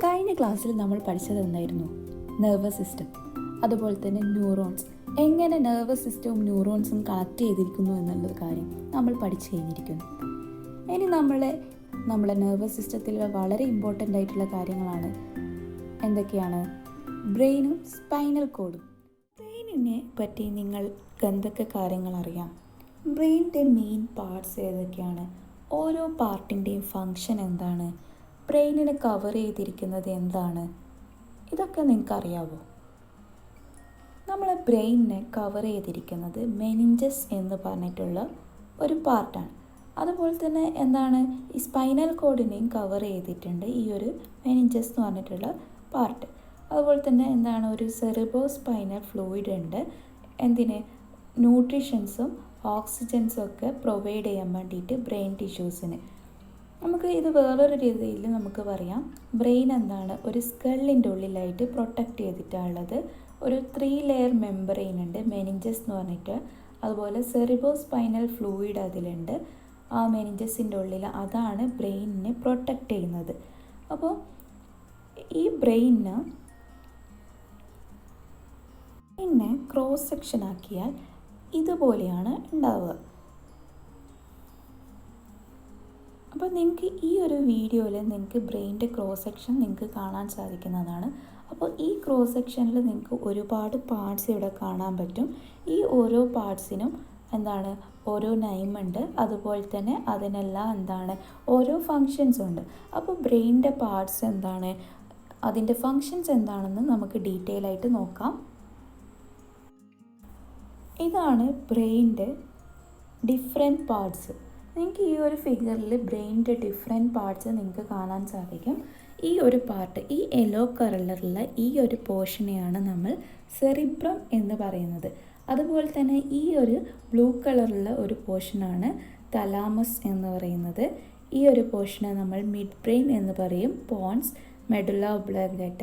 കഴിഞ്ഞ ക്ലാസ്സിൽ നമ്മൾ പഠിച്ചത് എന്തായിരുന്നു? നെർവസ് സിസ്റ്റം, അതുപോലെ തന്നെ ന്യൂറോൺസ്, എങ്ങനെ നെർവസ് സിസ്റ്റവും ന്യൂറോൺസും കണക്ട് ചെയ്തിരിക്കുന്നു എന്നുള്ള കാര്യം നമ്മൾ പഠിച്ചു കഴിഞ്ഞിരിക്കുന്നു. ഇനി നമ്മളെ നെർവസ് സിസ്റ്റത്തിൽ വളരെ ഇമ്പോർട്ടൻ്റ് ആയിട്ടുള്ള കാര്യങ്ങളാണ്. എന്തൊക്കെയാണ്? ബ്രെയിനും സ്പൈനൽ കോഡും. ബ്രെയിനിനെ പറ്റി നിങ്ങൾക്ക് എന്തൊക്കെ കാര്യങ്ങൾ അറിയാം? ബ്രെയിനിൻ്റെ മെയിൻ പാർട്സ് ഏതൊക്കെയാണ്? ഓരോ പാർട്ടിൻ്റെയും ഫങ്ഷൻ എന്താണ്? ബ്രെയിനിനെ കവർ ചെയ്തിരിക്കുന്നത് എന്താണ്? ഇതൊക്കെ നിങ്ങൾക്ക് അറിയാവോ? നമ്മളെ ബ്രെയിനിനെ കവർ ചെയ്തിരിക്കുന്നത് മെനിഞ്ചസ് എന്ന് പറഞ്ഞിട്ടുള്ള ഒരു പാർട്ടാണ്. അതുപോലെ തന്നെ എന്താണ്, ഈ സ്പൈനൽ കോഡിനെയും കവർ ചെയ്തിട്ടുണ്ട് ഈ ഒരു മെനിഞ്ചസ് എന്ന് പറഞ്ഞിട്ടുള്ള പാർട്ട്. അതുപോലെ തന്നെ എന്താണ്, ഒരു സെറിബ്രോ സ്പൈനൽ ഫ്ലൂയിഡ് ഉണ്ട്. എന്തിന്? ന്യൂട്രീഷൻസും ഓക്സിജൻസും ഒക്കെ പ്രൊവൈഡ് ചെയ്യാൻ വേണ്ടിയിട്ട് ബ്രെയിൻ ടിഷ്യൂസിന്. നമുക്ക് ഇത് വേറൊരു രീതിയിൽ നമുക്ക് പറയാം. ബ്രെയിൻ എന്താണ്, ഒരു സ്കള്ളിൻ്റെ ഉള്ളിലായിട്ട് പ്രൊട്ടക്റ്റ് ചെയ്തിട്ടുള്ളത് ഒരു 3 ലെയർ മെമ്പറൈൻ ഉണ്ട്, മെനിഞ്ചസ് എന്ന് പറഞ്ഞിട്ട്. അതുപോലെ സെറിബ്രോ സ്പൈനൽ ഫ്ലൂയിഡ് അതിലുണ്ട്, ആ മെനിഞ്ചസിൻ്റെ ഉള്ളിൽ. അതാണ് ബ്രെയിനിനെ പ്രൊട്ടക്റ്റ് ചെയ്യുന്നത്. അപ്പോൾ ഈ ബ്രെയിനിനെ ക്രോസ് സെക്ഷൻ ആക്കിയാൽ ഇതുപോലെയാണ് ഉണ്ടാവുക. അപ്പോൾ നിങ്ങൾക്ക് ഈ ഒരു വീഡിയോയിൽ നിങ്ങൾക്ക് ബ്രെയിനിൻ്റെ ക്രോസ് സെക്ഷൻ നിങ്ങൾക്ക് കാണാൻ സാധിക്കുന്നതാണ്. അപ്പോൾ ഈ ക്രോസ് സെക്ഷനിൽ നിങ്ങൾക്ക് ഒരുപാട് പാർട്സ് ഇവിടെ കാണാൻ പറ്റും. ഈ ഓരോ പാർട്സിനും എന്താണ്, ഓരോ നെയിമുണ്ട്. അതുപോലെ തന്നെ അതിനെല്ലാം എന്താണ്, ഓരോ ഫങ്ഷൻസ് ഉണ്ട്. അപ്പോൾ ബ്രെയിനിൻ്റെ പാർട്സ് എന്താണ്, അതിൻ്റെ ഫങ്ഷൻസ് എന്താണെന്ന് നമുക്ക് ഡീറ്റെയിൽ ആയിട്ട് നോക്കാം. ഇതാണ് ബ്രെയിനിൻ്റെ ഡിഫറെൻറ്റ് പാർട്സ്. നിങ്ങൾക്ക് ഈ ഒരു ഫിഗറിൽ ബ്രെയിനിൻ്റെ ഡിഫറെൻറ്റ് പാർട്സ് നിങ്ങൾക്ക് കാണാൻ സാധിക്കും. ഈ ഒരു പാർട്ട്, ഈ യെല്ലോ കളറിലുള്ള ഈ ഒരു പോർഷനെയാണ് നമ്മൾ സെറിബ്രം എന്ന് പറയുന്നത്. അതുപോലെ തന്നെ ഈ ഒരു ബ്ലൂ കളറുള്ള ഒരു പോർഷനാണ് തലാമസ് എന്ന് പറയുന്നത്. ഈ ഒരു പോർഷനെ നമ്മൾ മിഡ് ബ്രെയിൻ എന്ന് പറയും. പോൺസ്, മെഡുല്ല ഒബ്ലോങ്കേറ്റ,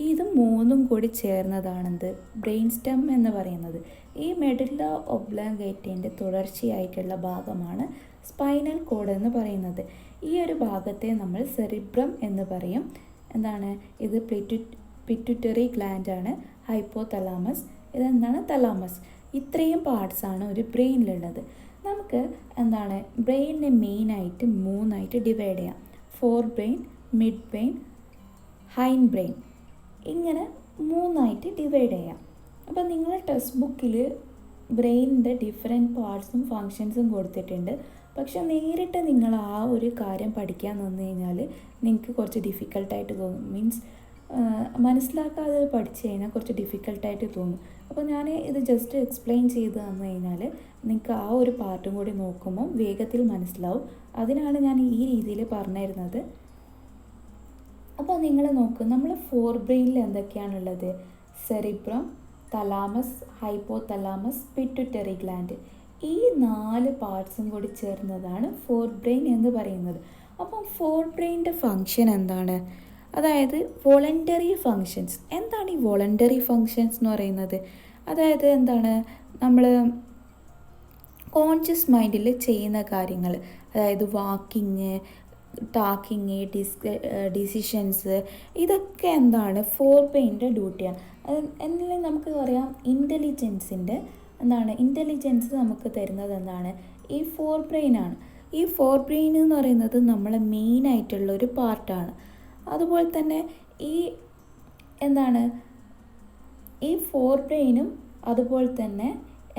ഇത് മൂന്നും കൂടി ചേർന്നതാണെന്ത്, ബ്രെയിൻ സ്റ്റെം എന്ന് പറയുന്നത്. ഈ മെഡുല്ല ഒബ്ലോങ്കേറ്റേൻ്റെ തുടർച്ചയായിട്ടുള്ള ഭാഗമാണ് സ്പൈനൽ കോഡ് എന്ന് പറയുന്നത്. ഈ ഒരു ഭാഗത്തെ നമ്മൾ സെറിബ്രം എന്ന് പറയും. എന്താണ് ഇത്? പിറ്റ്യൂട്ടറി ഗ്ലാൻഡാണ്. ഹൈപ്പോ തലാമസ്, ഇതെന്താണ്? തലാമസ്. ഇത്രയും പാർട്സാണ് ഒരു ബ്രെയിനിലുള്ളത്. നമുക്ക് എന്താണ്, ബ്രെയിനിനെ മെയിനായിട്ട് 3ആയിട്ട് ഡിവൈഡ് ചെയ്യാം. Forebrain, midbrain, hindbrain, ഇങ്ങനെ 3ആയിട്ട് ഡിവൈഡ് ചെയ്യാം. അപ്പോൾ നിങ്ങളുടെ ടെക്സ്റ്റ് ബുക്കിൽ ബ്രെയിനിൻ്റെ ഡിഫറെൻറ്റ് പാർട്സും ഫങ്ഷൻസും കൊടുത്തിട്ടുണ്ട്. പക്ഷെ നേരിട്ട് നിങ്ങൾ ആ ഒരു കാര്യം പഠിക്കാൻ നിന്ന് കഴിഞ്ഞാൽ നിങ്ങൾക്ക് കുറച്ച് ഡിഫിക്കൽട്ടായിട്ട് തോന്നും. മീൻസ് മനസ്സിലാക്കാതെ പഠിച്ചു കഴിഞ്ഞാൽ കുറച്ച് ഡിഫിക്കൽട്ടായിട്ട് തോന്നും. അപ്പോൾ ഞാൻ ഇത് ജസ്റ്റ് എക്സ്പ്ലെയിൻ ചെയ്ത് തന്നു കഴിഞ്ഞാൽ നിങ്ങൾക്ക് ആ ഒരു പാർട്ടും കൂടി നോക്കുമ്പോൾ വേഗത്തിൽ മനസ്സിലാവും. അതിനാണ് ഞാൻ ഈ രീതിയിൽ പറഞ്ഞു തരുന്നത്. അപ്പോൾ നിങ്ങൾ നോക്ക്, നമ്മൾ ഫോർ ബ്രെയിനിൽ എന്തൊക്കെയാണുള്ളത്? Cerebrum, thalamus, hypothalamus, pituitary gland. ഈ 4 പാർട്സും കൂടി ചേർന്നതാണ് ഫോർ ബ്രെയിൻ എന്ന് പറയുന്നത്. അപ്പം ഫോർ ബ്രെയിനിൻ്റെ ഫങ്ഷൻ എന്താണ്? അതായത് വോളണ്ടറി ഫങ്ഷൻസ്. എന്താണ് ഈ വോളണ്ടറി ഫങ്ഷൻസ് എന്ന് പറയുന്നത്? അതായത് എന്താണ്, നമ്മൾ കോൺഷ്യസ് മൈൻഡിൽ ചെയ്യുന്ന കാര്യങ്ങൾ, അതായത് വാക്കിങ്, ടാക്കിങ്, ഡിസിഷൻസ്, ഇതൊക്കെ എന്താണ്, ഫോർ ബ്രെയിനിൻ്റെ ഡ്യൂട്ടിയാണ്. എന്നാൽ നമുക്ക് പറയാം ഇൻ്റലിജൻസിൻ്റെ എന്താണ്, ഇൻ്റലിജൻസ് നമുക്ക് തരുന്നത് എന്താണ്, ഈ ഫോർ ബ്രെയിനാണ്. ഈ ഫോർ ബ്രെയിൻ എന്ന് പറയുന്നത് നമ്മളെ മെയിനായിട്ടുള്ളൊരു പാർട്ടാണ്. അതുപോലെ തന്നെ ഈ എന്താണ്, ഈ ഫോർ ബ്രെയിനും അതുപോലെ തന്നെ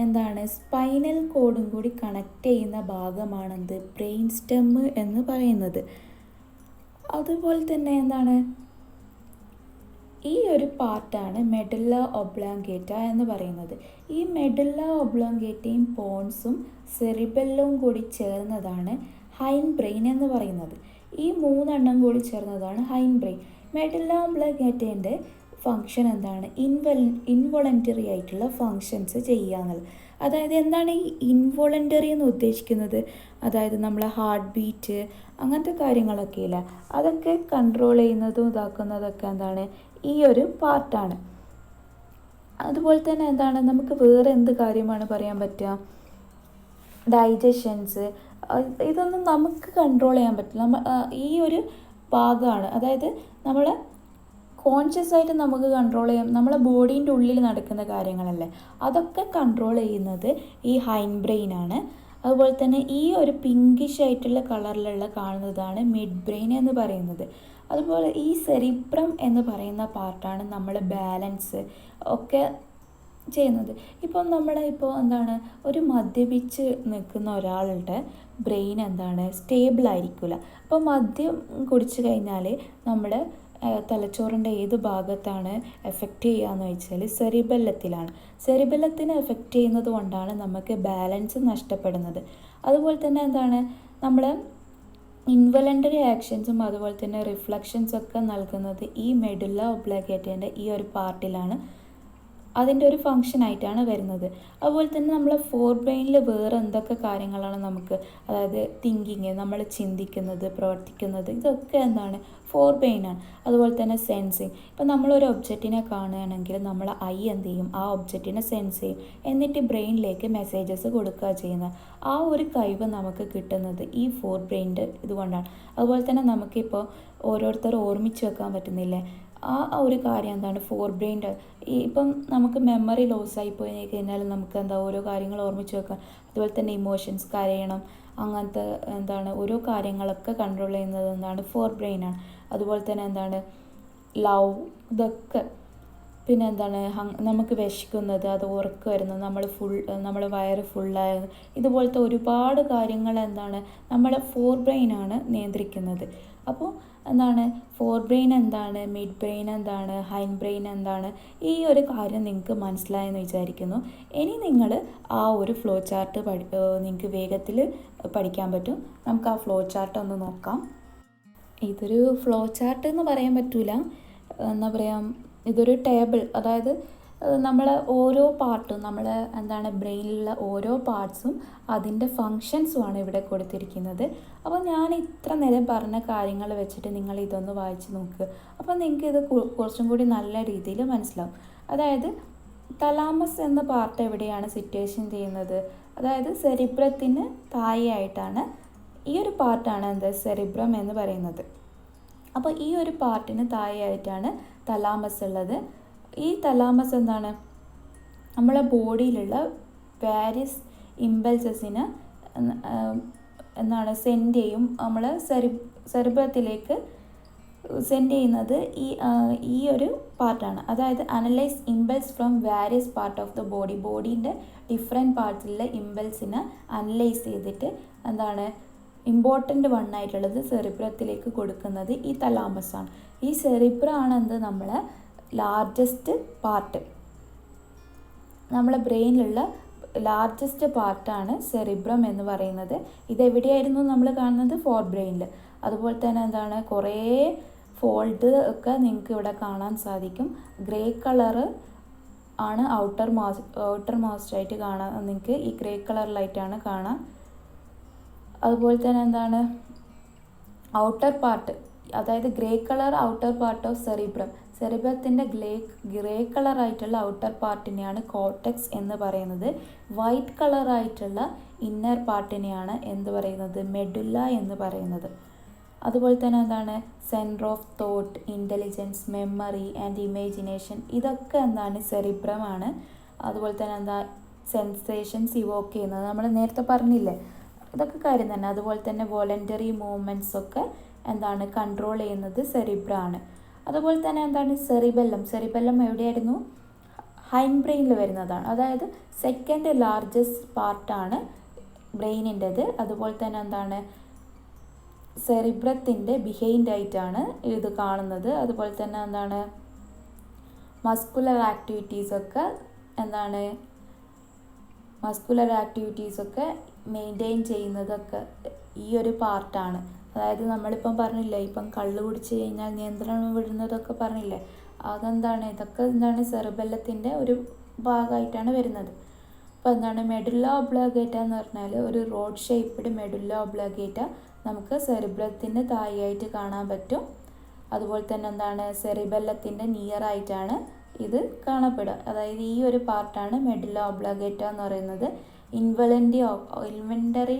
എന്താണ്, സ്പൈനൽ കോഡും കൂടി കണക്ട് ചെയ്യുന്ന ഭാഗമാണെന്ത്, ബ്രെയിൻ സ്റ്റെം എന്ന് പറയുന്നത്. അതുപോലെ തന്നെ എന്താണ്, ഈ ഒരു പാർട്ടാണ് മെഡുല്ല ഒബ്ലോങ്കേറ്റ എന്ന് പറയുന്നത്. ഈ മെഡുല്ല ഒബ്ലോങ്കേറ്റയും പോൺസും സെറിബെല്ലവും കൂടി ചേർന്നതാണ് ഹൈൻഡ് ബ്രെയിൻ എന്ന് പറയുന്നത്. ഈ 3 കൂടി ചേർന്നതാണ് ഹൈൻഡ് ബ്രെയിൻ. മെഡുല്ല ഒബ്ലോങ്കേറ്റേൻ്റെ ഫങ്ഷൻ എന്താണ്, ഇൻവോളണ്ടറി ആയിട്ടുള്ള ഫങ്ഷൻസ് ചെയ്യുക എന്നുള്ളത്. അതായത് എന്താണ് ഈ ഇൻവോളണ്ടറി എന്ന് ഉദ്ദേശിക്കുന്നത്? അതായത് നമ്മളെ ഹാർട്ട് ബീറ്റ്, അങ്ങനത്തെ കാര്യങ്ങളൊക്കെ ഇല്ല, അതൊക്കെ കൺട്രോൾ ചെയ്യുന്നതും ഇതാക്കുന്നതൊക്കെ എന്താണ്, ഈ ഒരു പാർട്ടാണ്. അതുപോലെ തന്നെ എന്താണ്, നമുക്ക് വേറെ എന്ത് കാര്യമാണ് പറയാൻ പറ്റുക? ഡൈജഷൻസ്, ഇതൊന്നും നമുക്ക് കൺട്രോൾ ചെയ്യാൻ പറ്റില്ല. ഈ ഒരു ഭാഗമാണ്, അതായത് നമ്മളെ കോൺഷ്യസ് ആയിട്ട് നമുക്ക് കൺട്രോൾ ചെയ്യാം. നമ്മളെ ബോഡീൻ്റെ ഉള്ളിൽ നടക്കുന്ന കാര്യങ്ങളല്ലേ, അതൊക്കെ കൺട്രോൾ ചെയ്യുന്നത് ഈ ഹൈൻഡ് ബ്രെയിൻ ആണ്. അതുപോലെ തന്നെ ഈ ഒരു പിങ്കിഷ് ആയിട്ടുള്ള കളറിലുള്ള കാണുന്നതാണ് മിഡ് ബ്രെയിൻ എന്ന് പറയുന്നത്. അതുപോലെ ഈ സെറിബ്രം എന്ന് പറയുന്ന പാർട്ടാണ് നമ്മൾ ബാലൻസ് ഒക്കെ ചെയ്യുന്നത്. ഇപ്പം ഇപ്പോൾ എന്താണ്, ഒരു മദ്യപിച്ച് നിൽക്കുന്ന ഒരാളുടെ ബ്രെയിൻ എന്താണ് സ്റ്റേബിൾ ആയിരിക്കില്ല. അപ്പോൾ മദ്യം കുടിച്ചു കഴിഞ്ഞാൽ നമ്മുടെ തലച്ചോറിൻ്റെ ഏത് ഭാഗത്താണ് എഫക്റ്റ് ചെയ്യുകയെന്ന് വെച്ചാൽ സെറിബെല്ലത്തിലാണ്. സെറിബെല്ലത്തിനെ എഫക്റ്റ് ചെയ്യുന്നത് കൊണ്ടാണ് നമുക്ക് ബാലൻസ് നഷ്ടപ്പെടുന്നത്. അതുപോലെ തന്നെ എന്താണ്, നമ്മൾ ഇൻവലണ്ടറി ആക്ഷൻസും അതുപോലെ തന്നെ റിഫ്ലക്ഷൻസൊക്കെ നൽകുന്നത് ഈ മെഡുല്ല ഒബ്ലിഗേറ്റൻ്റെ ഈ ഒരു പാർട്ടിലാണ്. അതിൻ്റെ ഒരു ഫങ്ഷനായിട്ടാണ് വരുന്നത്. അതുപോലെ തന്നെ നമ്മളെ ഫോർ ബ്രെയിനിൽ വേറെ എന്തൊക്കെ കാര്യങ്ങളാണ് നമുക്ക്, അതായത് തിങ്കിങ്, നമ്മൾ ചിന്തിക്കുന്നത്, പ്രവർത്തിക്കുന്നത്, ഇതൊക്കെ എന്താണ് ഫോർ ബ്രെയിനാണ്. അതുപോലെ തന്നെ സെൻസിങ്, ഇപ്പം നമ്മളൊരു ഒബ്ജക്റ്റിനെ കാണുകയാണെങ്കിൽ നമ്മൾ ഐ എന്ത് ചെയ്യും, ആ ഒബ്ജക്റ്റിനെ സെൻസ് ചെയ്യും, എന്നിട്ട് ബ്രെയിനിലേക്ക് മെസ്സേജസ് കൊടുക്കുക ചെയ്യുന്നത്. ആ ഒരു കഴിവ് നമുക്ക് കിട്ടുന്നത് ഈ ഫോർ ബ്രെയിൻ്റെ ഇതുകൊണ്ടാണ്. അതുപോലെ തന്നെ നമുക്കിപ്പോൾ ഓരോരുത്തർ ഓർമ്മിച്ച് വെക്കാൻ പറ്റുന്നില്ലേ, ആ ഒരു കാര്യം എന്താണ് ഫോർ ബ്രെയിൻ്റെ. ഇപ്പം നമുക്ക് മെമ്മറി ലോസ് ആയി പോയി കഴിഞ്ഞാൽ നമുക്ക് എന്താ ഓരോ കാര്യങ്ങൾ ഓർമ്മിച്ച് വെക്കാം. അതുപോലെ തന്നെ ഇമോഷൻസ്, കരയണം, അങ്ങനത്തെ എന്താണ് ഓരോ കാര്യങ്ങളൊക്കെ കൺട്രോൾ ചെയ്യുന്നത് എന്താണ് ഫോർ ബ്രെയിനാണ്. അതുപോലെ തന്നെ എന്താണ് ലവ്, ഇതൊക്കെ. പിന്നെ എന്താണ് നമുക്ക് വിശക്കുന്നത്, അത് ഉറക്കം വരുന്നത്, നമ്മൾ വയറ് ഫുള്ളായത്, ഇതുപോലത്തെ ഒരുപാട് കാര്യങ്ങൾ എന്താണ് നമ്മുടെ ഫോർ ബ്രെയിനാണ് നിയന്ത്രിക്കുന്നത്. അപ്പോൾ എന്താണ് ഫോർ ബ്രെയിൻ എന്താണ്, മിഡ് ബ്രെയിൻ എന്താണ്, ഹൈൻഡ് ബ്രെയിൻ എന്താണ്, ഈ ഒരു കാര്യം നിങ്ങൾക്ക് മനസ്സിലായെന്ന് വിചാരിക്കുന്നു. ഇനി നിങ്ങൾ ആ ഒരു ഫ്ലോ ചാർട്ട് നിങ്ങൾക്ക് വേഗത്തിൽ പഠിക്കാൻ പറ്റും. നമുക്ക് ആ ഫ്ലോ ചാർട്ട് ഒന്ന് നോക്കാം. ഇതൊരു ഫ്ലോ ചാർട്ട് എന്ന് പറയാൻ പറ്റില്ല, എന്താ പറയുക, ഇതൊരു ടേബിൾ. അതായത് നമ്മളെ ഓരോ പാർട്ടും, നമ്മളെ എന്താണ് ബ്രെയിനിലുള്ള ഓരോ പാർട്സും അതിൻ്റെ ഫങ്ഷൻസുമാണ് ഇവിടെ കൊടുത്തിരിക്കുന്നത്. അപ്പോൾ ഞാൻ ഇത്ര നേരം പറഞ്ഞ കാര്യങ്ങൾ വെച്ചിട്ട് നിങ്ങൾ ഇതൊന്ന് വായിച്ച് നോക്കുക. അപ്പോൾ നിങ്ങൾക്ക് ഇത് കുറച്ചും കൂടി നല്ല രീതിയിൽ മനസ്സിലാവും. അതായത് തലാമസ് എന്ന പാർട്ട് എവിടെയാണ് സിറ്റുവേഷൻ ചെയ്യുന്നത്, അതായത് സെറിബ്രത്തിന് താഴെയായിട്ടാണ് ഈ ഒരു പാർട്ടാണ് എന്ത് സെറിബ്രം എന്ന് പറയുന്നത്. അപ്പോൾ ഈ ഒരു പാർട്ടിന് താഴെയായിട്ടാണ് തലാമസ് ഉള്ളത്. ഈ തലാമസ് എന്താണ് നമ്മളെ ബോഡിയിലുള്ള വാരിയസ് ഇമ്പൾസസിന് എന്താണ് സെൻഡ് ചെയ്യും, നമ്മൾ സെറിബ്രത്തിലേക്ക് സെൻഡ് ചെയ്യുന്നത് ഈ ഒരു പാർട്ടാണ്. അതായത് analyse impulse from various part of the ബോഡീൻ്റെ ഡിഫറെൻറ്റ് പാർട്സിലുള്ള ഇമ്പൾസിനെ അനലൈസ് ചെയ്തിട്ട് എന്താണ് ഇമ്പോർട്ടൻ്റ് വണ്ണായിട്ടുള്ളത് സെറിബ്രത്തിലേക്ക് കൊടുക്കുന്നത് ഈ തലാമസാണ്. ഈ സെറിബ്രമാണ് നമ്മളെ ലാർജസ്റ്റ് പാർട്ട്, നമ്മളെ ബ്രെയിനിലുള്ള ലാർജസ്റ്റ് പാർട്ടാണ് സെറിബ്രം എന്ന് പറയുന്നത്. ഇതെവിടെയായിരുന്നു നമ്മൾ കാണുന്നത്, ഫോർ ബ്രെയിനിൽ. അതുപോലെ തന്നെ എന്താണ് കുറേ ഫോൾഡ് ഒക്കെ നിങ്ങൾക്ക് ഇവിടെ കാണാൻ സാധിക്കും. ഗ്രേ കളറ് ആണ് ഔട്ടർ മോസ്റ്റായിട്ട് കാണാൻ, നിങ്ങൾക്ക് ഈ ഗ്രേ കളറിലായിട്ടാണ് കാണാൻ. അതുപോലെ തന്നെ എന്താണ് ഔട്ടർ പാർട്ട്, അതായത് grey colour outer part of സെറിബ്രത്തിൻ്റെ ഗ്രേ കളറായിട്ടുള്ള ഔട്ടർ പാർട്ടിനെയാണ് കോർട്ടെക്സ് എന്ന് പറയുന്നത്. വൈറ്റ് കളറായിട്ടുള്ള ഇന്നർ പാർട്ടിനെയാണ് എന്ത് പറയുന്നത്, മെഡുല്ല എന്ന് പറയുന്നത്. അതുപോലെ തന്നെ എന്താണ് centre of thought, intelligence, memory and imagination, ഇതൊക്കെ എന്താണ് സെറിബ്രമാണ്. അതുപോലെ തന്നെ എന്താ സെൻസേഷൻസ് ഇവോക്ക് ചെയ്യുന്നത്, നമ്മൾ നേരത്തെ പറഞ്ഞില്ലേ, ഇതൊക്കെ കാര്യം തന്നെ. അതുപോലെ തന്നെ വോളണ്ടറി മൂവ്മെൻറ്റ്സ് ഒക്കെ എന്താണ് കൺട്രോൾ ചെയ്യുന്നത് സെറിബ്രമാണ്. അതുപോലെ തന്നെ എന്താണ് സെറിബെല്ലം എവിടെയായിരുന്നു, ഹൈൻഡ് ബ്രെയിനിൽ വരുന്നതാണ്. അതായത് സെക്കൻഡ് ലാർജസ്റ്റ് പാർട്ടാണ് ബ്രെയിനിൻ്റെത്. അതുപോലെ തന്നെ എന്താണ് സെറിബ്രത്തിൻ്റെ ബിഹൈൻഡ് ആയിട്ടാണ് ഇത് കാണുന്നത്. അതുപോലെ തന്നെ എന്താണ് മസ്കുലർ ആക്ടിവിറ്റീസൊക്കെ മെയിൻറ്റെയിൻ ചെയ്യുന്നതൊക്കെ ഈ ഒരു പാർട്ടാണ്. അതായത് നമ്മളിപ്പം പറഞ്ഞില്ലേ, ഇപ്പം കള്ള് കുടിച്ച് കഴിഞ്ഞാൽ നിയന്ത്രണം വിടുന്നതൊക്കെ പറഞ്ഞില്ലേ, ഇതൊക്കെ സെറിബെല്ലത്തിൻ്റെ ഒരു ഭാഗമായിട്ടാണ് വരുന്നത്. അപ്പോൾ മെഡുല്ല ഒബ്ലിഗേറ്റ എന്ന് പറഞ്ഞാൽ ഒരു റോഡ് ഷേപ്പ്ഡ് മെഡുല്ല ഒബ്ലിഗേറ്റ നമുക്ക് സെറിബ്രത്തിൻ്റെ താഴെയായിട്ട് കാണാൻ പറ്റും. അതുപോലെ തന്നെ സെറിബെല്ലത്തിൻ്റെ നിയറായിട്ടാണ് ഇത് കാണപ്പെടുക. അതായത് ഈ ഒരു പാർട്ടാണ് മെഡുല്ല ഒബ്ലിഗേറ്റ എന്ന് പറയുന്നത്. ഇൻവലണ്ടറി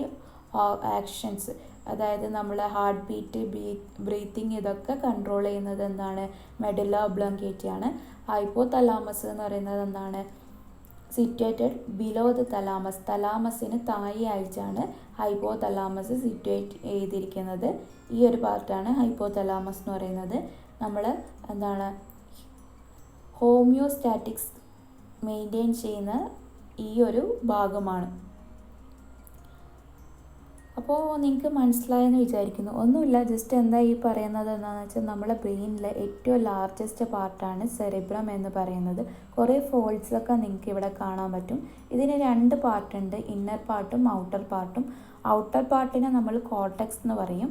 ആക്ഷൻസ്, അതായത് നമ്മൾ ഹാർട്ട് ബീറ്റ്, ബ്രീത്തിങ് ഇതൊക്കെ കൺട്രോൾ ചെയ്യുന്നത് എന്താണ്? മെഡുല്ല ഒബ്ലോങ്കേറ്റ ആണ്. ഹൈപ്പോ തലാമസ് എന്ന് പറയുന്നത് എന്താണ്? Situated below the thalamus. തലാമസിന് താഴെയായിട്ടാണ് ഹൈപ്പോ തലാമസ് സിറ്റുവേറ്റ് ചെയ്തിരിക്കുന്നത്. ഈ ഒരു പാർട്ടാണ് ഹൈപ്പോ തലാമസ് എന്ന് പറയുന്നത്. നമ്മൾ എന്താണ് ഹോമിയോസ്റ്റാറ്റിക്സ് മെയിൻറ്റെയിൻ ചെയ്യുന്ന ഈ ഒരു ഭാഗമാണ്. അപ്പോൾ നിങ്ങൾക്ക് മനസ്സിലായെന്ന് വിചാരിക്കുന്നു. ഒന്നുമില്ല, ജസ്റ്റ് എന്താ ഈ പറയുന്നത് എന്താണെന്ന് വെച്ചാൽ നമ്മളെ ബ്രെയിനിലെ ഏറ്റവും ലാർജസ്റ്റ് പാർട്ടാണ് സെറിബ്രം എന്ന് പറയുന്നത്. കുറേ ഫോൾഡ്സൊക്കെ നിങ്ങൾക്ക് ഇവിടെ കാണാൻ പറ്റും. ഇതിന് 2 പാർട്ടുണ്ട്, ഇന്നർ പാർട്ടും ഔട്ടർ പാർട്ടും. ഔട്ടർ പാർട്ടിനെ നമ്മൾ കോർട്ടെക്സ് എന്ന് പറയും.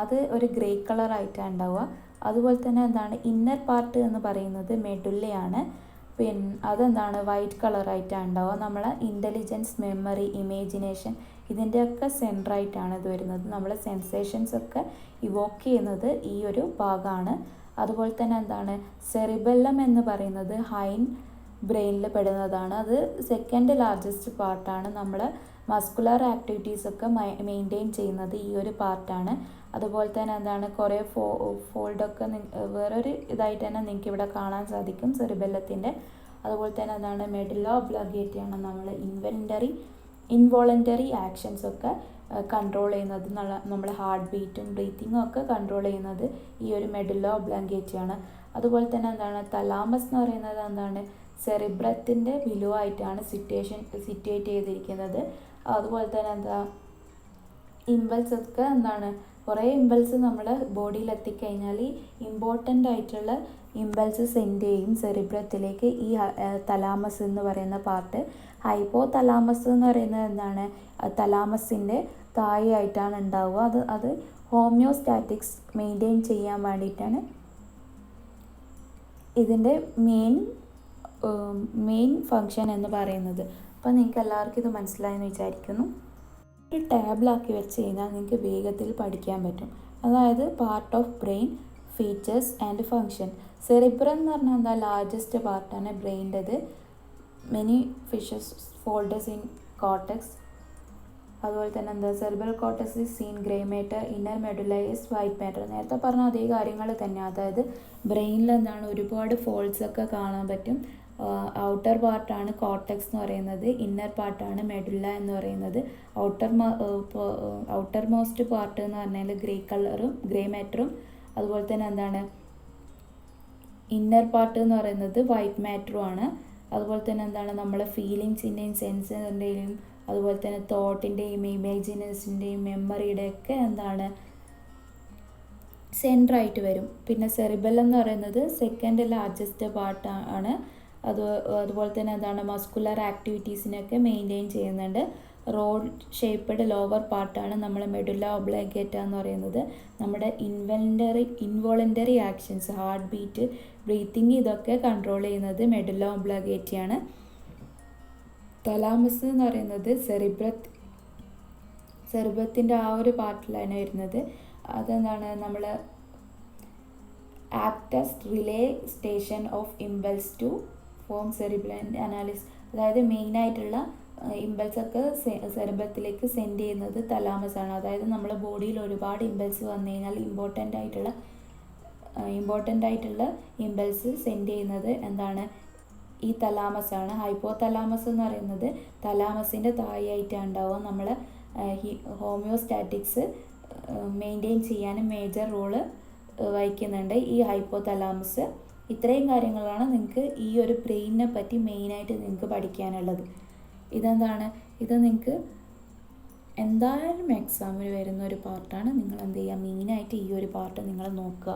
അത് ഒരു ഗ്രേ കളറായിട്ടാണ് ഉണ്ടാവുക. അതുപോലെ തന്നെ എന്താണ് ഇന്നർ പാർട്ട് എന്ന് പറയുന്നത് മെഡുല്ലയാണ്. പിന്നെ അതെന്താണ് വൈറ്റ് കളറായിട്ടാണ് ഉണ്ടാവുക. നമ്മളെ ഇൻ്റലിജൻസ്, മെമ്മറി, ഇമേജിനേഷൻ ഇതിൻ്റെയൊക്കെ സെൻറ്ററായിട്ടാണ് ഇത് വരുന്നത്. നമ്മളെ സെൻസേഷൻസ് ഒക്കെ ഇവോക്ക് ചെയ്യുന്നത് ഈ ഒരു ഭാഗമാണ്. അതുപോലെ തന്നെ എന്താണ് സെറിബെല്ലം എന്ന് പറയുന്നത് ഹൈൻ ബ്രെയിനിൽ പെടുന്നതാണ്. അത് സെക്കൻഡ് ലാർജസ്റ്റ് പാർട്ടാണ്. നമ്മൾ മസ്കുലർ ആക്ടിവിറ്റീസൊക്കെ മെയിൻറ്റെയിൻ ചെയ്യുന്നത് ഈ ഒരു പാർട്ടാണ്. അതുപോലെ തന്നെ എന്താണ് കുറേ ഫോൾഡൊക്കെ വേറൊരു ഇതായിട്ട് തന്നെ നിങ്ങൾക്ക് ഇവിടെ കാണാൻ സാധിക്കും സെറിബെല്ലത്തിൻ്റെ. അതുപോലെ തന്നെ എന്താണ് മെഡുല്ല ഒബ്ലോങ്കേറ്റയാണ് നമ്മൾ ഇൻവോളണ്ടറി ആക്ഷൻസൊക്കെ കൺട്രോൾ ചെയ്യുന്നത്. നമ്മൾ ഹാർട്ട് ബീറ്റും ബ്രീത്തിങ്ങും ഒക്കെ കൺട്രോൾ ചെയ്യുന്നത് ഈ ഒരു മെഡുല്ല ഒബ്ലോങ്കേറ്റയാണ്. അതുപോലെ തന്നെ എന്താണ് തലാമസ് എന്ന് പറയുന്നത് എന്താണ് സെറിബ്രത്തിൻ്റെ ബിലോ ആയിട്ടാണ് സിറ്റുവേറ്റ് ചെയ്തിരിക്കുന്നത്. അതുപോലെ തന്നെ എന്താ ഇമ്പൾസ് ഒക്കെ എന്താണ് കുറേ ഇമ്പൾസ് നമ്മൾ ബോഡിയിൽ എത്തിക്കഴിഞ്ഞാൽ ഈ ഇമ്പോർട്ടൻ്റ് ആയിട്ടുള്ള ഇമ്പൾസ് സെൻഡ് ചെയ്യും സെറിബ്രത്തിലേക്ക് ഈ തലാമസ് എന്ന് പറയുന്ന പാർട്ട്. ഹൈപ്പോ തലാമസ് എന്ന് പറയുന്നത് എന്താണ് തലാമസിൻ്റെ താഴെയായിട്ടാണ് ഉണ്ടാവുക. അത് ഹോമിയോസ്റ്റാറ്റിക്സ് മെയിൻറ്റെയിൻ ചെയ്യാൻ വേണ്ടിയിട്ടാണ് ഇതിൻ്റെ മെയിൻ ഫങ്ഷൻ എന്ന് പറയുന്നത്. അപ്പോൾ നിങ്ങൾക്ക് എല്ലാവർക്കും ഇത് മനസ്സിലായെന്ന് വിചാരിക്കുന്നു. ഒരു ടേബിളാക്കി വെച്ച് കഴിഞ്ഞാൽ നിങ്ങൾക്ക് വേഗത്തിൽ പഠിക്കാൻ പറ്റും. അതായത് part of brain, features and function. Cerebrum എന്ന് പറഞ്ഞാൽ എന്താ ലാർജസ്റ്റ് പാർട്ടാണ് ബ്രെയിൻ്റെത്. Many fissures folders in cortex. അതുപോലെ തന്നെ എന്താ cerebral cortex is seen grey matter, inner medulla is white matter. നേരത്തെ പറഞ്ഞ അതേ കാര്യങ്ങൾ തന്നെ. അതായത് ബ്രെയിനിൽ എന്താണ് ഒരുപാട് ഫോൾഡ്സൊക്കെ കാണാൻ പറ്റും. ഔട്ടർ പാർട്ടാണ് കോർട്ടെക്സ് എന്ന് പറയുന്നത്, ഇന്നർ പാർട്ടാണ് മെഡുല്ല എന്ന് പറയുന്നത്. ഔട്ടർ മോസ്റ്റ് പാർട്ട് എന്ന് പറഞ്ഞാൽ ഗ്രേ മാറ്ററും അതുപോലെ തന്നെ എന്താണ് ഇന്നർ പാർട്ട് എന്ന് പറയുന്നത് വൈറ്റ് മാറ്ററും ആണ്. അതുപോലെ തന്നെ എന്താണ് നമ്മളെ ഫീലിങ്സിൻ്റെയും സെൻസിൻ്റെയും അതുപോലെ തന്നെ തോട്ടിൻ്റെയും ഇമേജിനേഷൻ്റെയും മെമ്മറിയുടെയൊക്കെ എന്താണ് സെൻറ്ററായിട്ട് വരും. പിന്നെ സെറിബെല്ലം എന്ന് പറയുന്നത് സെക്കൻഡ് ലാർജസ്റ്റ് പാർട്ട് ആണ്. അതുപോലെ തന്നെ എന്താണ് മസ്കുലർ ആക്ടിവിറ്റീസിനൊക്കെ മെയിൻറ്റെയിൻ ചെയ്യുന്നുണ്ട്. റോഡ് ഷേപ്പ്ഡ് ലോവർ പാർട്ടാണ് നമ്മൾ മെഡുല്ല ഒബ്ലോങ്കേറ്റ എന്ന് പറയുന്നത്. നമ്മുടെ involuntary actions, heart beat, breathing ഇതൊക്കെ കൺട്രോൾ ചെയ്യുന്നത് മെഡുല്ല ഒബ്ലോങ്കേറ്റയാണ്. തലാമസ് എന്ന് പറയുന്നത് സെറിബ്രത്തിൻ്റെ ആ ഒരു പാർട്ടിലാണ് വരുന്നത്. അതെന്താണ് നമ്മൾ acts relay station of impulse to form cerebral analysis. അതായത് മെയിനായിട്ടുള്ള ഇമ്പൾസൊക്കെ സെറിബ്രത്തിലേക്ക് സെൻഡ് ചെയ്യുന്നത് തലാമസ് ആണ്. അതായത് നമ്മുടെ ബോഡിയിൽ ഒരുപാട് ഇമ്പൾസ് വന്നു കഴിഞ്ഞാൽ ഇമ്പോർട്ടൻ്റ് ആയിട്ടുള്ള ഇമ്പൾസ് സെൻഡ് ചെയ്യുന്നത് എന്താണ് ഈ തലാമസ് ആണ്. ഹൈപ്പോ തലാമസ് എന്ന് പറയുന്നത് തലാമസിൻ്റെ താഴെയായിട്ടാണ് ഉണ്ടാവുക. നമ്മൾ ഹോമിയോസ്റ്റാറ്റിക്സ് മെയിൻറ്റെയിൻ ചെയ്യാനും മേജർ റോള് വഹിക്കുന്നുണ്ട് ഈ ഹൈപ്പോ തലാമസ്. ഇത്രയും കാര്യങ്ങളാണ് നിങ്ങൾക്ക് ഈ ഒരു ബ്രെയിനിനെ പറ്റി മെയിനായിട്ട് നിങ്ങൾക്ക് പഠിക്കാനുള്ളത്. ഇതെന്താണ് ഇത് നിങ്ങൾക്ക് എന്തായാലും എക്സാമിന് വരുന്ന ഒരു പാർട്ടാണ്. നിങ്ങൾ എന്ത് ചെയ്യുക, മെയിനായിട്ട് ഈ ഒരു പാർട്ട് നിങ്ങൾ നോക്കുക.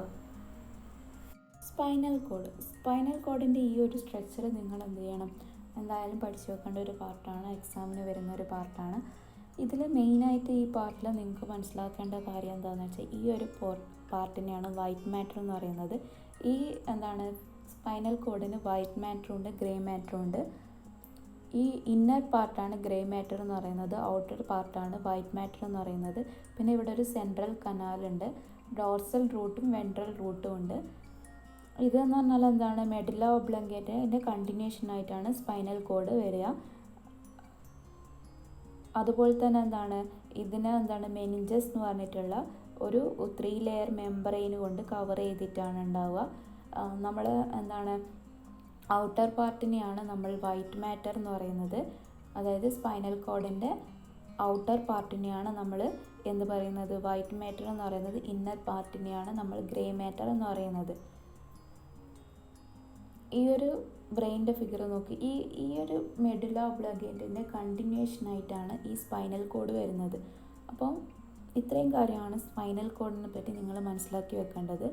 സ്പൈനൽ കോഡിൻ്റെ ഈ ഒരു സ്ട്രക്ചർ നിങ്ങൾ എന്ത് ചെയ്യണം, എന്തായാലും പഠിച്ചു വെക്കേണ്ട ഒരു പാർട്ടാണ്, എക്സാമിന് വരുന്ന ഒരു പാർട്ടാണ്. ഇതിൽ മെയിനായിട്ട് ഈ പാർട്ടിൽ നിങ്ങൾക്ക് മനസ്സിലാക്കേണ്ട കാര്യം എന്താണെന്ന് വെച്ചാൽ ഈ ഒരു പാർട്ടിനെയാണ് വൈറ്റ് മാറ്റർ എന്ന് പറയുന്നത്. ഈ എന്താണ് സ്പൈനൽ കോഡിന് വൈറ്റ് മാറ്ററും ഉണ്ട്, ഗ്രേ മാറ്ററും ഉണ്ട്. ഈ ഇന്നർ പാർട്ടാണ് ഗ്രേ മാറ്റർ എന്ന് പറയുന്നത്, ഔട്ടർ പാർട്ടാണ് വൈറ്റ് മാറ്റർ എന്ന് പറയുന്നത്. പിന്നെ ഇവിടെ ഒരു സെൻട്രൽ കനാലുണ്ട്, ഡോർസൽ റൂട്ടും വെൻട്രൽ റൂട്ടും ഉണ്ട്. ഇതെന്ന് പറഞ്ഞാൽ എന്താണ് മെഡുല്ല ഒബ്ലോങ്കേറ്റയുടെ കണ്ടിന്യൂഷൻ ആയിട്ടാണ് സ്പൈനൽ കോഡ് വരിക. അതുപോലെ തന്നെ എന്താണ് ഇതിന് എന്താണ് മെനിഞ്ചസ് എന്ന് പറഞ്ഞിട്ടുള്ള ഒരു 3 ലെയർ മെമ്പറൈൻ കൊണ്ട് കവർ ചെയ്തിട്ടാണ് ഉണ്ടാവുക. നമ്മൾ എന്താണ് ഔട്ടർ പാർട്ടിനെയാണ് നമ്മൾ വൈറ്റ് മാറ്റർ എന്ന് പറയുന്നത്. അതായത് സ്പൈനൽ കോഡിൻ്റെ ഔട്ടർ പാർട്ടിനെയാണ് നമ്മൾ എന്ത് പറയുന്നത് വൈറ്റ് മാറ്റർ എന്ന് പറയുന്നത്. ഇന്നർ പാർട്ടിനെയാണ് നമ്മൾ ഗ്രേ മാറ്റർ എന്ന് പറയുന്നത്. ഈ ഒരു ബ്രെയിനിൻ്റെ ഫിഗർ നോക്കി, ഈ ഒരു മെഡുല ഒബ്ലോങ്കേറ്റൻ്റെ കണ്ടിന്യൂഷൻ ആയിട്ടാണ് ഈ സ്പൈനൽ കോഡ് വരുന്നത്. അപ്പം ഇത്രയും കാര്യമാണ് സ്പൈനൽ കോഡിനെ പറ്റി നിങ്ങൾ മനസ്സിലാക്കി വെക്കേണ്ടത്.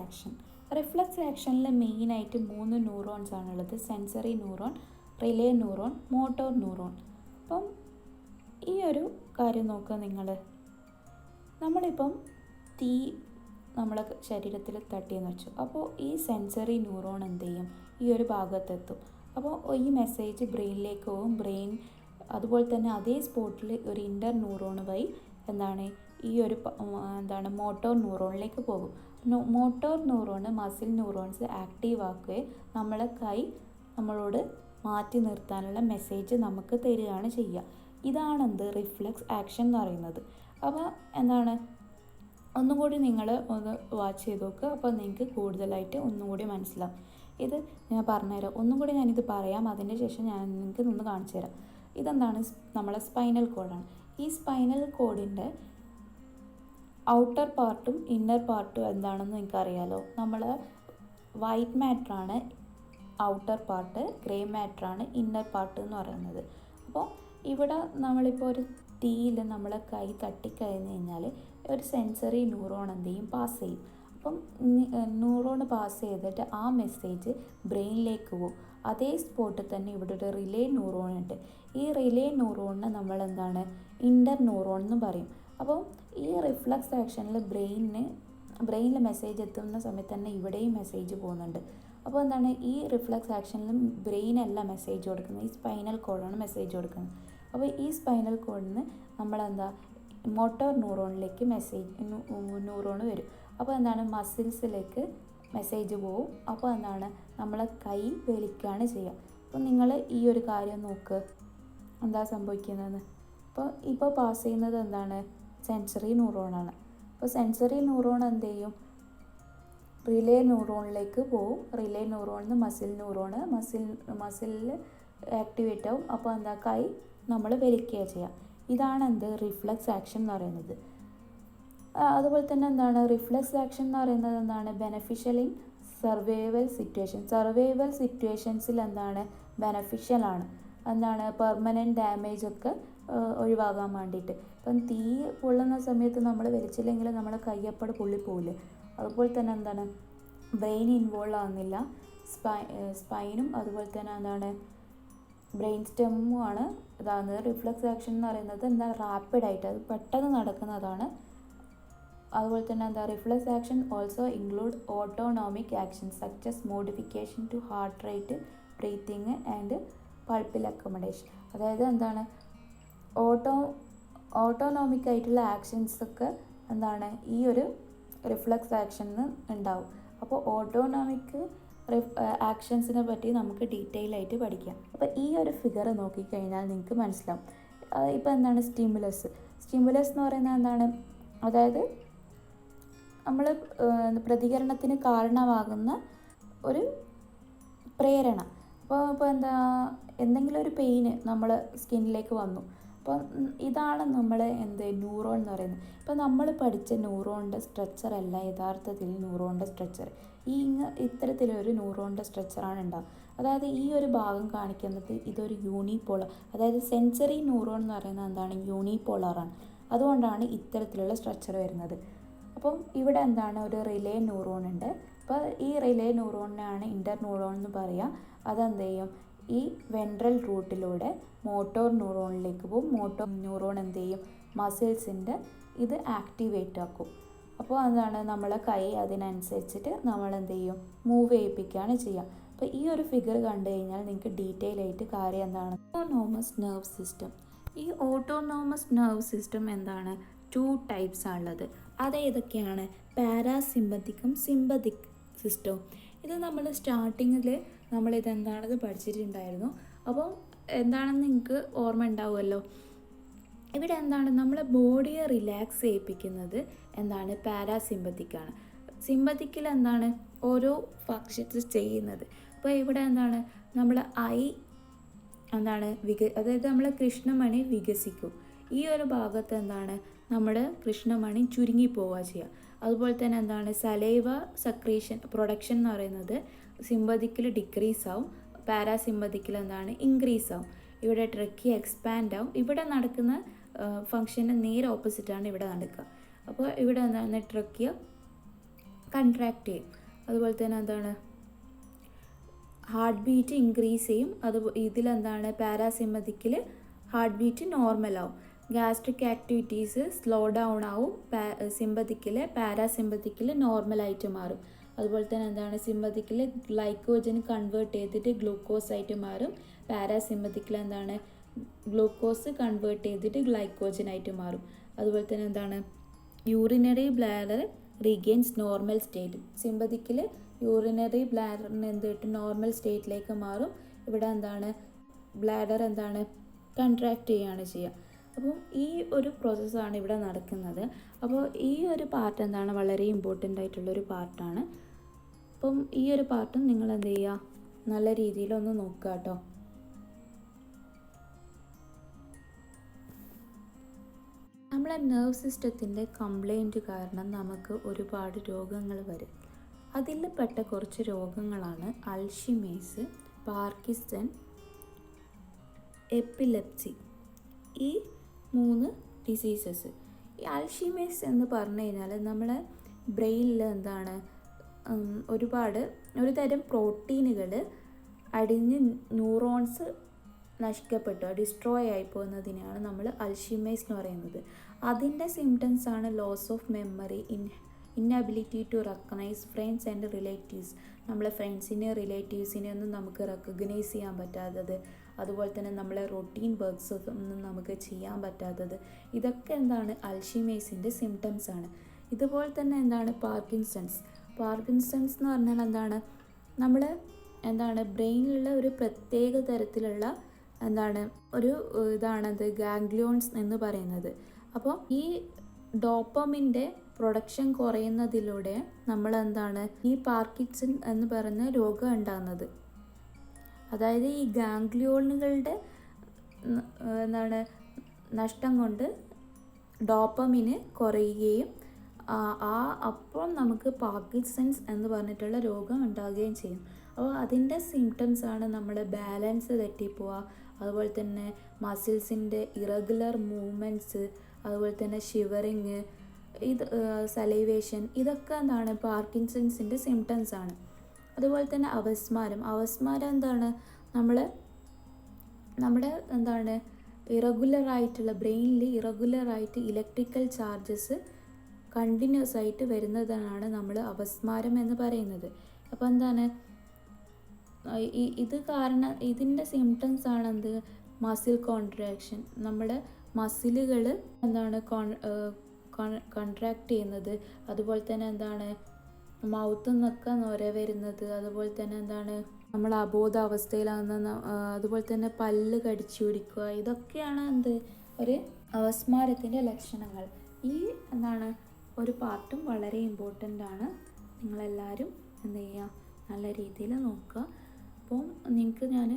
ആക്ഷൻ, റിഫ്ലക്സ് ആക്ഷനിൽ മെയിനായിട്ട് 3 ന്യൂറോൺസ് ആണുള്ളത്. Sensory neuron, relay neuron, motor neuron. അപ്പം ഈ ഒരു കാര്യം നോക്കുക നിങ്ങൾ. നമ്മളിപ്പം തീ നമ്മളെ ശരീരത്തിൽ തട്ടിയെന്ന് വെച്ചു. അപ്പോൾ ഈ സെൻസറി ന്യൂറോൺ എന്ത് ചെയ്യും, ഈ ഒരു ഭാഗത്തെത്തും. അപ്പോൾ ഈ മെസ്സേജ് ബ്രെയിനിലേക്ക് പോകും. ബ്രെയിൻ അതുപോലെ തന്നെ അതേ സ്പോട്ടിൽ ഒരു ഇൻ്റർ ന്യൂറോൺ വഴി എന്താണ് ഈ ഒരു മോട്ടോർ ന്യൂറോണിലേക്ക് പോകും. Motor neuron muscle neurons active ആക്കുകയും നമ്മളെ കൈ നമ്മളോട് മാറ്റി നിർത്താനുള്ള മെസ്സേജ് നമുക്ക് തരികയാണ് ചെയ്യുക. ഇതാണെന്ത് റിഫ്ലക്സ് ആക്ഷൻ എന്ന് പറയുന്നത്. അപ്പോൾ എന്താണ് ഒന്നും കൂടി നിങ്ങൾ ഒന്ന് വാച്ച് ചെയ്ത് നോക്കുക. അപ്പോൾ നിങ്ങൾക്ക് കൂടുതലായിട്ട് ഒന്നും കൂടി മനസ്സിലാവും. ഇത് ഞാൻ പറഞ്ഞുതരാം. ഒന്നും കൂടി ഞാനിത് പറയാം, അതിൻ്റെ ശേഷം ഞാൻ നിങ്ങൾക്ക് ഒന്ന് കാണിച്ചു തരാം. ഇതെന്താണ് നമ്മളെ സ്പൈനൽ കോഡാണ്. ഈ സ്പൈനൽ കോഡിൻ്റെ ഔട്ടർ പാർട്ടും ഇന്നർ പാർട്ടും എന്താണെന്ന് നിങ്ങൾക്കറിയാലോ. നമ്മൾ വൈറ്റ് മാറ്ററാണ് ഔട്ടർ പാർട്ട്, ഗ്രേ മാറ്ററാണ് ഇന്നർ പാർട്ട് എന്ന് പറയുന്നത്. അപ്പോൾ ഇവിടെ നമ്മളിപ്പോൾ ഒരു തീയിൽ നമ്മളെ കൈ തട്ടിക്കഴിഞ്ഞ് കഴിഞ്ഞാൽ ഒരു സെൻസറി ന്യൂറോൺ എന്ത് ചെയ്യും, പാസ് ചെയ്യും. അപ്പം ന്യൂറോൺ പാസ് ചെയ്തിട്ട് ആ മെസ്സേജ് ബ്രെയിനിലേക്ക് പോകും. അതേ സ്പോട്ടിൽ തന്നെ ഇവിടെ ഒരു റിലേ ന്യൂറോൺ ഉണ്ട്. ഈ റിലേ ന്യൂറോണിനെ നമ്മൾ എന്താണ് ഇൻ്റർ ന്യൂറോൺ എന്ന് പറയും. അപ്പോൾ ഈ റിഫ്ലക്സ് ആക്ഷനിൽ ബ്രെയിനിൽ മെസ്സേജ് എത്തുന്ന സമയത്ത് തന്നെ ഇവിടെയും മെസ്സേജ് പോകുന്നുണ്ട്. അപ്പോൾ എന്താണ് ഈ റിഫ്ലക്സ് ആക്ഷനിലും ബ്രെയിനല്ല മെസ്സേജ് കൊടുക്കുന്നത്, ഈ സ്പൈനൽ കോഡാണ് മെസ്സേജ് കൊടുക്കുന്നത്. അപ്പോൾ ഈ സ്പൈനൽ കോഡിന് നമ്മളെന്താ മോട്ടോർ ന്യൂറോണിലേക്ക് ന്യൂറോൺ വരും. അപ്പോൾ എന്താണ് മസിൽസിലേക്ക് മെസ്സേജ് പോവും. അപ്പോൾ എന്താണ് നമ്മളെ കൈ വലിക്കുകയാണ് ചെയ്യുക. അപ്പോൾ നിങ്ങൾ ഈ ഒരു കാര്യം നോക്ക് എന്താ സംഭവിക്കുന്നതെന്ന്. ഇപ്പോൾ പാസ് ചെയ്യുന്നത് എന്താണ് സെൻസറി ന്യൂറോണാണ്. അപ്പോൾ സെൻസറി ന്യൂറോൺ എന്ത് ചെയ്യും, റിലേ ന്യൂറോണിലേക്ക് പോവും. റിലേ ന്യൂറോണിൽ നിന്ന് മസിലിൽ ആക്ടിവേറ്റ് ആവും. അപ്പോൾ എന്താ കൈ നമ്മൾ വലിക്കുക ചെയ്യുക. ഇതാണ് എന്ത് റിഫ്ലക്സ് ആക്ഷൻ എന്ന് പറയുന്നത്. അതുപോലെ തന്നെ എന്താണ് റിഫ്ലക്സ് ആക്ഷൻ എന്ന് പറയുന്നത് എന്താണ് ബെനഫിഷ്യൽ ഇൻ സർവൈവൽ സിറ്റുവേഷൻസിൽ എന്താണ് ബെനഫിഷ്യലാണ്. എന്താണ് പെർമനൻറ്റ് ഡാമേജ് ഒക്കെ ഒഴിവാകാൻ വേണ്ടിയിട്ട്. ഇപ്പം തീ പൊള്ളുന്ന സമയത്ത് നമ്മൾ വലിച്ചില്ലെങ്കിൽ നമ്മളെ കയ്യപ്പട് പൊള്ളിപ്പോവില്ലേ, അതുപോലെ തന്നെ എന്താണ് ബ്രെയിൻ ഇൻവോൾവ് ആകുന്നില്ല. സ്പൈനും അതുപോലെ തന്നെ എന്താണ് ബ്രെയിൻ സ്റ്റെമ്മുമാണ് ഇതാകുന്നത്. റിഫ്ലക്സ് ആക്ഷൻ എന്ന് പറയുന്നത് എന്താ റാപ്പിഡായിട്ട് അത് പെട്ടെന്ന് നടക്കുന്നതാണ്. അതുപോലെ തന്നെ എന്താ reflex action also include autonomic actions such as modification to heart rate, breathing and pupil accommodation. അതായത് എന്താണ് ഓട്ടോണോമിക് ആയിട്ടുള്ള ആക്ഷൻസൊക്കെ എന്താണ് ഈ ഒരു റിഫ്ലക്സ് ആക്ഷന് ഉണ്ടാവും. അപ്പോൾ ഓട്ടോണോമിക് ആക്ഷൻസിനെ പറ്റി നമുക്ക് ഡീറ്റെയിൽ ആയിട്ട് പഠിക്കാം. അപ്പോൾ ഈ ഒരു ഫിഗർ നോക്കിക്കഴിഞ്ഞാൽ നിങ്ങൾക്ക് മനസ്സിലാവും. ഇപ്പോൾ എന്താണ് സ്റ്റിമുലസ് എന്ന് പറയുന്നത് എന്താണ്, അതായത് നമ്മൾ പ്രതികരണത്തിന് കാരണമാകുന്ന ഒരു പ്രേരണ. അപ്പോൾ എന്താ എന്തെങ്കിലും ഒരു പെയിന് നമ്മൾ സ്കിന്നിലേക്ക് വന്നു. അപ്പോൾ ഇതാണ് നമ്മൾ ന്യൂറോൺ എന്ന് പറയുന്നത്. ഇപ്പോൾ നമ്മൾ പഠിച്ച ന്യൂറോണിൻ്റെ സ്ട്രക്ചർ അല്ല യഥാർത്ഥത്തിൽ ന്യൂറോണിൻ്റെ സ്ട്രക്ചർ. ഇത്തരത്തിലൊരു ന്യൂറോണിൻ്റെ സ്ട്രക്ചറാണ് ഉണ്ടാകുക. അതായത് ഈ ഒരു ഭാഗം കാണിക്കുന്നത് ഇതൊരു യൂണിപോളർ, അതായത് സെൻസറി ന്യൂറോൺ എന്ന് പറയുന്നത് എന്താണ് യൂണിപോളറാണ്. അതുകൊണ്ടാണ് ഇത്തരത്തിലുള്ള സ്ട്രക്ചർ വരുന്നത്. അപ്പം ഇവിടെ എന്താണ് ഒരു റിലേ ന്യൂറോൺ ഉണ്ട്. അപ്പോൾ ഈ റിലേ ന്യൂറോണിനാണ് ഇൻ്റർ ന്യൂറോൺ എന്ന് പറയുക. അതെന്ത് ചെയ്യും ഈ വെൻട്രൽ റൂട്ടിലൂടെ മോട്ടോർ ന്യൂറോണിലേക്ക് പോകും. മോട്ടോർ ന്യൂറോൺ എന്ത് ചെയ്യും മസിൽസിൻ്റെ ഇത് ആക്ടിവേറ്റ് ആക്കും. അപ്പോൾ എന്താണ് നമ്മളെ കൈ അതിനനുസരിച്ചിട്ട് നമ്മൾ എന്ത് ചെയ്യും മൂവ് ചെയ്യിപ്പിക്കുകയാണ് ചെയ്യുക. അപ്പോൾ ഈ ഒരു ഫിഗർ കണ്ടു കഴിഞ്ഞാൽ നിങ്ങൾക്ക് ഡീറ്റെയിൽ ആയിട്ട് കാര്യം എന്താണ് ഓട്ടോണോമസ് നെർവ് സിസ്റ്റം. ഈ ഓട്ടോണോമസ് നെർവ് സിസ്റ്റം എന്താണ് 2 ടൈപ്സ് ആണുള്ളത്. അത് ഏതൊക്കെയാണ് പാരാസിമ്പത്തിക്കും സിമ്പത്തിക് സിസ്റ്റവും. ഇത് നമ്മൾ സ്റ്റാർട്ടിങ്ങിൽ നമ്മളിതെന്താണെന്ന് പഠിച്ചിട്ടുണ്ടായിരുന്നു. അപ്പോൾ എന്താണെന്ന് നിങ്ങൾക്ക് ഓർമ്മ ഉണ്ടാവുമല്ലോ. ഇവിടെ എന്താണ് നമ്മളെ ബോഡിയെ റിലാക്സ് ചെയ്യിപ്പിക്കുന്നത് എന്താണ് പാരാസിമ്പത്തിക്കാണ്. സിമ്പത്തിക്കിൽ എന്താണ് ഓരോ ഫങ്ഷൻസ് ചെയ്യുന്നത്. അപ്പോൾ ഇവിടെ എന്താണ് നമ്മൾ ഐ എന്താണ് അതായത് നമ്മളെ കൃഷ്ണമണി വികസിക്കും. ഈ ഒരു ഭാഗത്ത് എന്താണ് നമ്മുടെ കൃഷ്ണമണി ചുരുങ്ങി പോവുക ചെയ്യുക. അതുപോലെ തന്നെ എന്താണ് സലൈവ സക്രീഷൻ പ്രൊഡക്ഷൻ എന്ന് പറയുന്നത് സിമ്പതിക്കിൽ ഡിക്രീസ് ആവും, പാരാസിമ്പതിക്കിൽ എന്താണ് ഇൻക്രീസ് ആവും. ഇവിടെ ട്രക്കിയ എക്സ്പാൻഡ് ആവും. ഇവിടെ നടക്കുന്ന ഫങ്ഷന് നേരെ ഓപ്പോസിറ്റാണ് ഇവിടെ നടക്കുക. അപ്പോൾ ഇവിടെ എന്താണ് ട്രക്കിയ കൺട്രാക്ട് ചെയ്യും. അതുപോലെ തന്നെ എന്താണ് ഹാർട്ട് ബീറ്റ് ഇൻക്രീസ് ചെയ്യും. ഇതിലെന്താണ് പാരാസിമ്പതിക്കിൽ ഹാർട്ട് ബീറ്റ് നോർമൽ ആവും. ഗ്യാസ്ട്രിക് ആക്ടിവിറ്റീസ് സ്ലോ ഡൗൺ ആവും. സിമ്പതിക്കിൽ പാരാസിമ്പതിക്കിൽ നോർമലായിട്ട് മാറും. അതുപോലെ തന്നെ എന്താണ് സിമ്പതിക്കിൽ ഗ്ലൈക്കോജൻ കൺവേർട്ട് ചെയ്തിട്ട് ഗ്ലൂക്കോസ് ആയിട്ട് മാറും. പാരാസിമ്പതിക്കിൽ എന്താണ് ഗ്ലൂക്കോസ് കൺവേർട്ട് ചെയ്തിട്ട് ഗ്ലൈക്കോജനായിട്ട് മാറും. അതുപോലെ തന്നെ എന്താണ് urinary bladder regains normal state. സിമ്പതിക്കിൽ യൂറിനറി ബ്ലാഡറിന് എന്ത് കിട്ടും നോർമൽ സ്റ്റേറ്റിലേക്ക് മാറും. ഇവിടെ എന്താണ് ബ്ലാഡർ എന്താണ് കൺട്രാക്ട് ചെയ്യുകയാണ് ചെയ്യുക. അപ്പോൾ ഈ ഒരു പ്രോസസ്സാണ് ഇവിടെ നടക്കുന്നത്. അപ്പോൾ ഈ ഒരു പാർട്ട് എന്താണ് വളരെ ഇമ്പോർട്ടൻ്റ് ആയിട്ടുള്ളൊരു പാർട്ടാണ്. അപ്പം ഈ ഒരു പാർട്ടും നിങ്ങൾ എന്ത് ചെയ്യുക നല്ല രീതിയിലൊന്ന് നോക്കുക കേട്ടോ. നമ്മളെ നെർവ് സിസ്റ്റത്തിൻ്റെ കംപ്ലൈൻറ്റ് കാരണം നമുക്ക് ഒരുപാട് രോഗങ്ങൾ വരും. അതിൽ പെട്ട കുറച്ച് രോഗങ്ങളാണ് അൽഷിമേഴ്സ്, പാർക്കിൻസൺ, എപ്പിലെപ്സി. ഈ 3 ഡിസീസസ്. ഈ അൽഷിമേഴ്സ് എന്ന് പറഞ്ഞു കഴിഞ്ഞാൽ നമ്മളെ ബ്രെയിനിൽ എന്താണ് ഒരു തരം പ്രോട്ടീനുകൾ അടിഞ്ഞ് ന്യൂറോൺസ് നഷ്ടപ്പെട്ടു ഡിസ്ട്രോയ് ആയി പോകുന്നതിനെയാണ് നമ്മൾ അൽഷിമേഴ്സ് എന്ന് പറയുന്നത്. അതിൻ്റെ സിംറ്റംസ് ആണ് loss of memory, inability to recognise friends and relatives. നമ്മളെ ഫ്രണ്ട്സിനെ റിലേറ്റീവ്സിനെ ഒന്നും നമുക്ക് റെക്കഗ്നൈസ് ചെയ്യാൻ പറ്റാത്തത്. അതുപോലെ തന്നെ നമ്മളെ റൊട്ടീൻ വർക്ക്സ് ഒന്നും നമുക്ക് ചെയ്യാൻ പറ്റാത്തത്. ഇതൊക്കെ എന്താണ് അൽഷിമേഴ്സിൻ്റെ സിംറ്റംസ് ആണ്. ഇതുപോലെ തന്നെ എന്താണ് പാർക്കിൻസൺസ് എന്ന് പറഞ്ഞാൽ എന്താണ് ബ്രെയിനിലുള്ള ഒരു പ്രത്യേക തരത്തിലുള്ള ഇതാണത് ഗാംഗ്ലിയോൺസ് എന്ന് പറയുന്നത്. അപ്പോൾ ഈ ഡോപ്പമിൻ്റെ പ്രൊഡക്ഷൻ കുറയുന്നതിലൂടെ ഈ പാർക്കിൻസൺ എന്ന് പറയുന്ന രോഗം ഉണ്ടാകുന്നത്. അതായത് ഈ ഗാംഗ്ലിയോണുകളുടെ നഷ്ടം കൊണ്ട് ഡോപ്പമിന് കുറയുകയും അപ്പോൾ നമുക്ക് പാർക്കിൻസൺസ് എന്ന് പറഞ്ഞിട്ടുള്ള രോഗം ഉണ്ടാകുകയും ചെയ്യും. അപ്പോൾ അതിൻ്റെ സിംറ്റംസ് ആണ് നമ്മുടെ ബാലൻസ് തെറ്റിപ്പോവുക, അതുപോലെ തന്നെ മസിൽസിൻ്റെ ഇറഗുലർ മൂവ്മെൻറ്റ്സ്, അതുപോലെ തന്നെ ഷിവറിങ്, സലൈവേഷൻ, ഇതൊക്കെ പാർക്കിൻസൺസിൻ്റെ സിംറ്റംസ് ആണ്. അതുപോലെ തന്നെ അവസ്മാരം നമ്മുടെ ഇറഗുലറായിട്ടുള്ള ബ്രെയിനിൽ ഇറഗുലറായിട്ട് ഇലക്ട്രിക്കൽ ചാർജസ് കണ്ടിന്യൂസ് ആയിട്ട് വരുന്നതാണ് നമ്മൾ അവസ്മാരം എന്ന് പറയുന്നത്. അപ്പോൾ ഇത് കാരണം ഇതിൻ്റെ സിംറ്റംസ് ആണ് മസിൽ കോൺട്രാക്ഷൻ. നമ്മുടെ മസിലുകൾ കോൺട്രാക്ട് ചെയ്യുന്നത്, അതുപോലെ തന്നെ മൗത്ത് നിന്നൊക്കെ നൊര വരുന്നത്, അതുപോലെ തന്നെ നമ്മൾ അബോധാവസ്ഥയിലാകുന്ന, അതുപോലെ തന്നെ പല്ല് കടിച്ചു പിടിക്കുക, ഇതൊക്കെയാണ് ഒരു അവസ്മാരത്തിൻ്റെ ലക്ഷണങ്ങൾ. ഈ ഒരു പാർട്ടും വളരെ ഇമ്പോർട്ടൻ്റ് ആണ്. നിങ്ങളെല്ലാവരും നല്ല രീതിയിൽ നോക്കുക. അപ്പോൾ നിങ്ങൾക്ക് ഞാൻ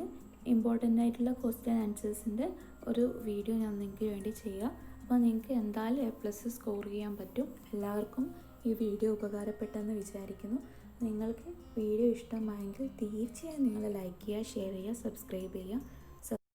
ഇമ്പോർട്ടൻ്റ് ആയിട്ടുള്ള ക്വസ്റ്റ്യൻ ആൻസേഴ്സിൻ്റെ ഒരു വീഡിയോ ഞാൻ നിങ്ങൾക്ക് വേണ്ടി ചെയ്യാം. അപ്പോൾ നിങ്ങൾക്ക് എന്തായാലും A+ സ്കോർ ചെയ്യാൻ പറ്റും. എല്ലാവർക്കും ഈ വീഡിയോ ഉപകാരപ്പെട്ടെന്ന് വിചാരിക്കുന്നു. നിങ്ങൾക്ക് വീഡിയോ ഇഷ്ടമായെങ്കിൽ തീർച്ചയായും നിങ്ങൾ ലൈക്ക് ചെയ്യുക, ഷെയർ ചെയ്യുക, സബ്സ്ക്രൈബ് ചെയ്യുക.